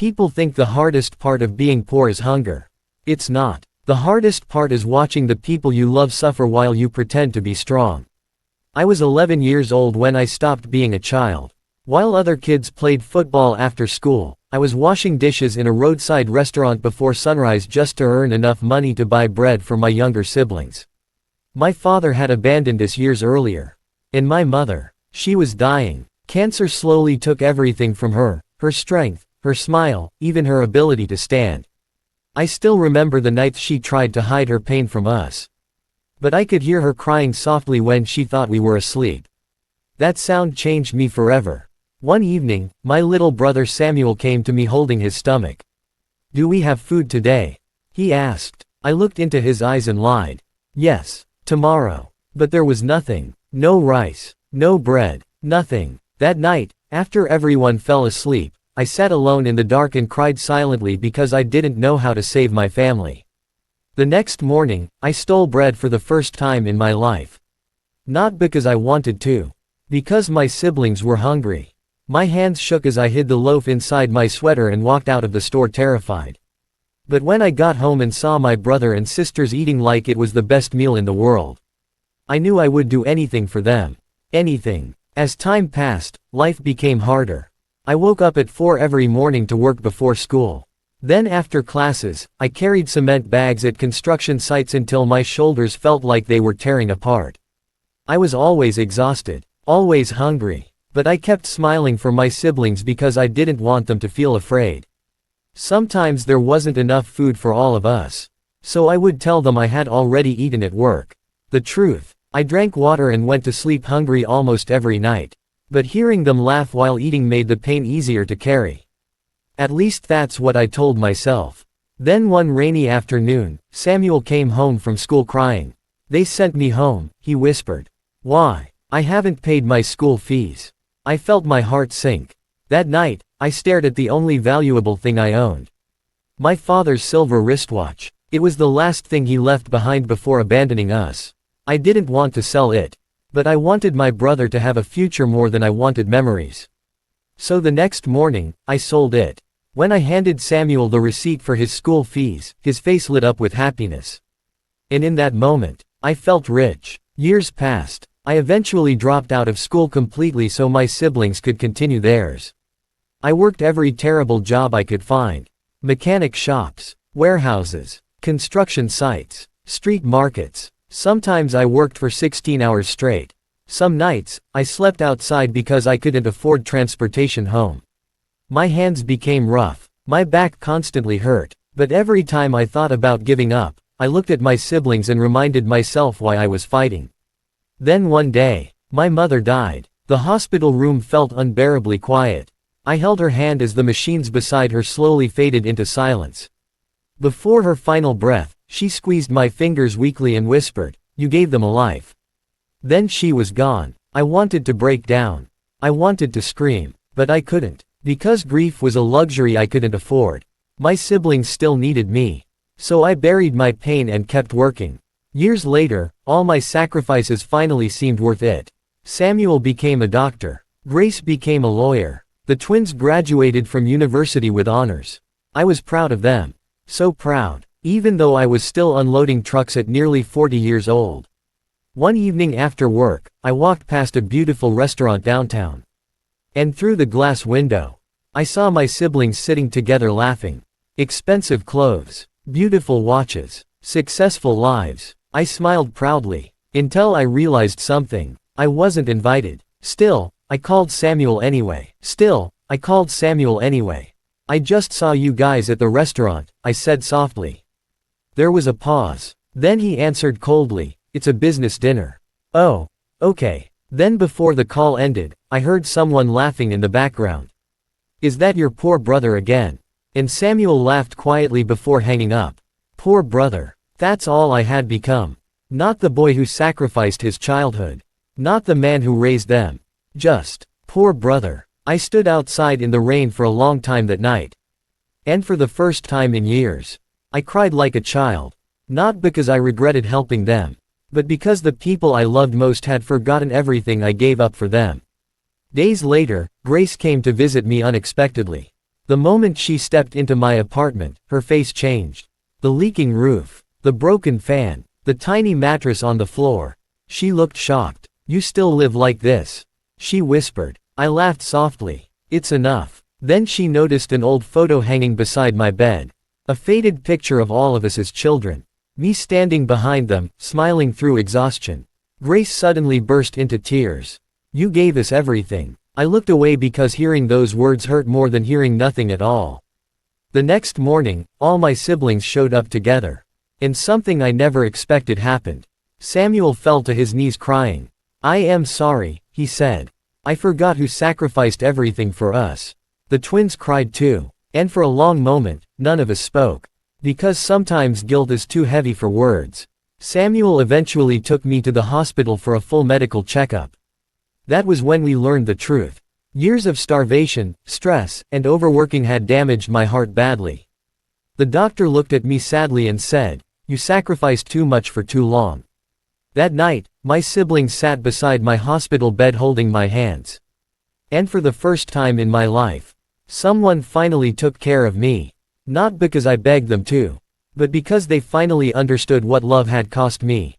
People think the hardest part of being poor is hunger. It's not. The hardest part is watching the people you love suffer while you pretend to be strong. I was 11 years old when I stopped being a child. While other kids played football after school, I was washing dishes in a roadside restaurant before sunrise just to earn enough money to buy bread for my younger siblings. My father had abandoned us years earlier. And my mother, she was dying. Cancer slowly took everything from her, her strength, her smile, even her ability to stand. I still remember the nights she tried to hide her pain from us. But I could hear her crying softly when she thought we were asleep. That sound changed me forever. One evening, my little brother Samuel came to me holding his stomach. "Do we have food today?" he asked. I looked into his eyes and lied. "Yes, tomorrow." But there was nothing. No rice, no bread, nothing. That night, after everyone fell asleep, I sat alone in the dark and cried silently because I didn't know how to save my family. The next morning, I stole bread for the first time in my life. Not because I wanted to. Because my siblings were hungry. My hands shook as I hid the loaf inside my sweater and walked out of the store terrified. But when I got home and saw my brother and sisters eating like it was the best meal in the world, I knew I would do anything for them. Anything. As time passed, life became harder. I woke up at 4 every morning to work before school. Then after classes, I carried cement bags at construction sites until my shoulders felt like they were tearing apart. I was always exhausted, always hungry, but I kept smiling for my siblings because I didn't want them to feel afraid. Sometimes there wasn't enough food for all of us. So I would tell them I had already eaten at work. The truth, I drank water and went to sleep hungry almost every night. But hearing them laugh while eating made the pain easier to carry. At least that's what I told myself. Then one rainy afternoon, Samuel came home from school crying. "They sent me home," he whispered. "Why? I haven't paid my school fees." I felt my heart sink. That night, I stared at the only valuable thing I owned. My father's silver wristwatch. It was the last thing he left behind before abandoning us. I didn't want to sell it. But I wanted my brother to have a future more than I wanted memories. So the next morning, I sold it. When I handed Samuel the receipt for his school fees, his face lit up with happiness. And in that moment, I felt rich. Years passed. I eventually dropped out of school completely so my siblings could continue theirs. I worked every terrible job I could find. Mechanic shops, warehouses, construction sites, street markets. Sometimes I worked for 16 hours straight. Some nights, I slept outside because I couldn't afford transportation home. My hands became rough, my back constantly hurt, but every time I thought about giving up, I looked at my siblings and reminded myself why I was fighting. Then one day, my mother died. The hospital room felt unbearably quiet. I held her hand as the machines beside her slowly faded into silence. Before her final breath, she squeezed my fingers weakly and whispered, "You gave them a life." Then she was gone. I wanted to break down. I wanted to scream, but I couldn't. Because grief was a luxury I couldn't afford. My siblings still needed me. So I buried my pain and kept working. Years later, all my sacrifices finally seemed worth it. Samuel became a doctor. Grace became a lawyer. The twins graduated from university with honors. I was proud of them. So proud. Even though I was still unloading trucks at nearly 40 years old. One evening after work, I walked past a beautiful restaurant downtown. And through the glass window, I saw my siblings sitting together laughing. Expensive clothes, beautiful watches, successful lives. I smiled proudly, until I realized something. I wasn't invited. Still, I called Samuel anyway. "I just saw you guys at the restaurant," I said softly. There was a pause. Then he answered coldly, "It's a business dinner." "Oh, okay." Then before the call ended, I heard someone laughing in the background. "Is that your poor brother again?" And Samuel laughed quietly before hanging up. Poor brother. That's all I had become. Not the boy who sacrificed his childhood. Not the man who raised them. Just, poor brother. I stood outside in the rain for a long time that night. And for the first time in years, I cried like a child. Not because I regretted helping them, but because the people I loved most had forgotten everything I gave up for them. Days later, Grace came to visit me unexpectedly. The moment she stepped into my apartment, her face changed. The leaking roof. The broken fan. The tiny mattress on the floor. She looked shocked. "You still live like this?" she whispered. I laughed softly. "It's enough." Then she noticed an old photo hanging beside my bed. A faded picture of all of us as children. Me standing behind them, smiling through exhaustion. Grace suddenly burst into tears. "You gave us everything." I looked away because hearing those words hurt more than hearing nothing at all. The next morning, all my siblings showed up together. And something I never expected happened. Samuel fell to his knees crying. "I am sorry," he said. "I forgot who sacrificed everything for us." The twins cried too. And for a long moment, none of us spoke. Because sometimes guilt is too heavy for words. Samuel eventually took me to the hospital for a full medical checkup. That was when we learned the truth. Years of starvation, stress, and overworking had damaged my heart badly. The doctor looked at me sadly and said, "You sacrificed too much for too long." That night, my siblings sat beside my hospital bed holding my hands. And for the first time in my life, someone finally took care of me. Not because I begged them to, but because they finally understood what love had cost me.